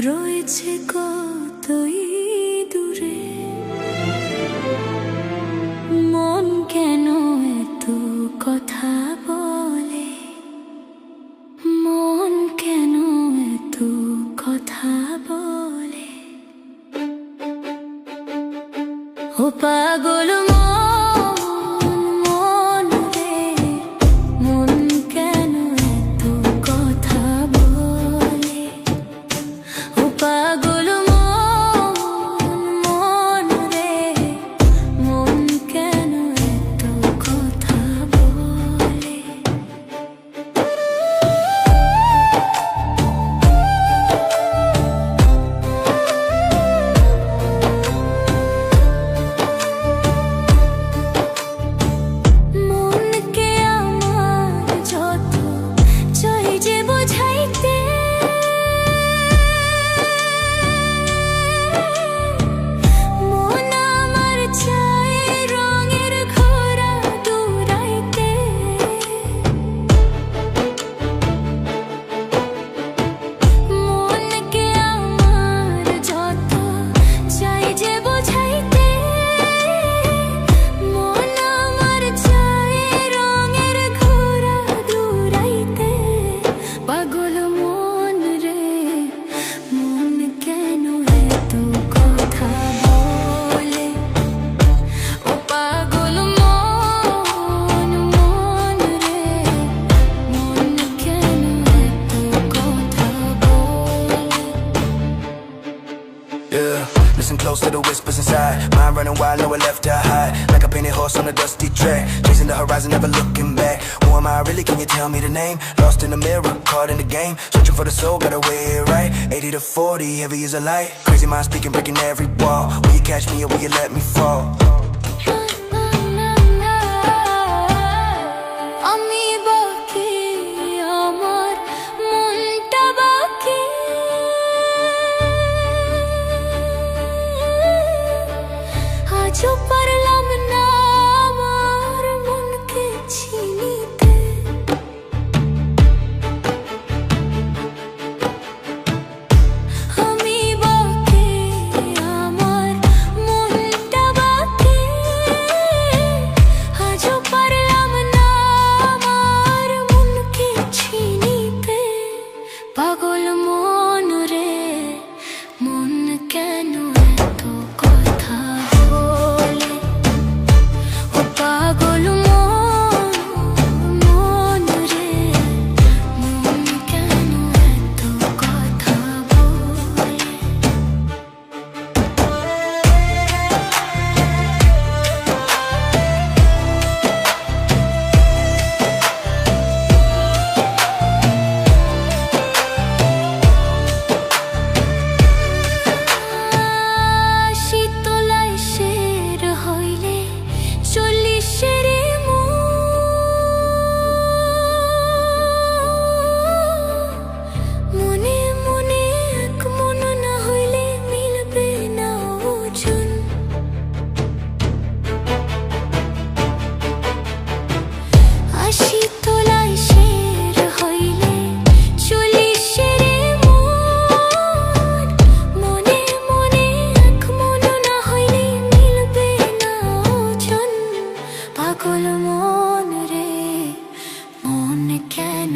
রয়েছে কতই দূরে। মন কেন এত কথা বলে, মন কেন এত কথা বলে। ও পাগল Listen close to the whispers inside. Mind running wild, nowhere left to hide. Like a painted horse on a dusty track, chasing the horizon, never looking back. Who am I really? Can you tell me the name? Lost in the mirror, caught in the game. Searching for the soul, gotta weigh it right. 80 to 40, heavy as a light. Crazy mind speaking, breaking every wall. Will you catch me or will you let me fall? जो পারলাম না আমার মনকে চিনিতে, আমি বাকি আমার মনটা বাকি। আজও পারলাম না আমার মনকে চিনিতে। পাগল মন রে, মন কেন এত কথা বলে। পাগল মন রে, মন কেন এত কথা বলে। শীতলায় শের হইলে চল্লিশের মনে মনে এক মন না হইলে মিলবে না ওজন। শীতলায় শের হইলে চল্লিশের মনে মনে এক মন না হইলে মিলবে না ওজন। পাগল মন রে, মন কেন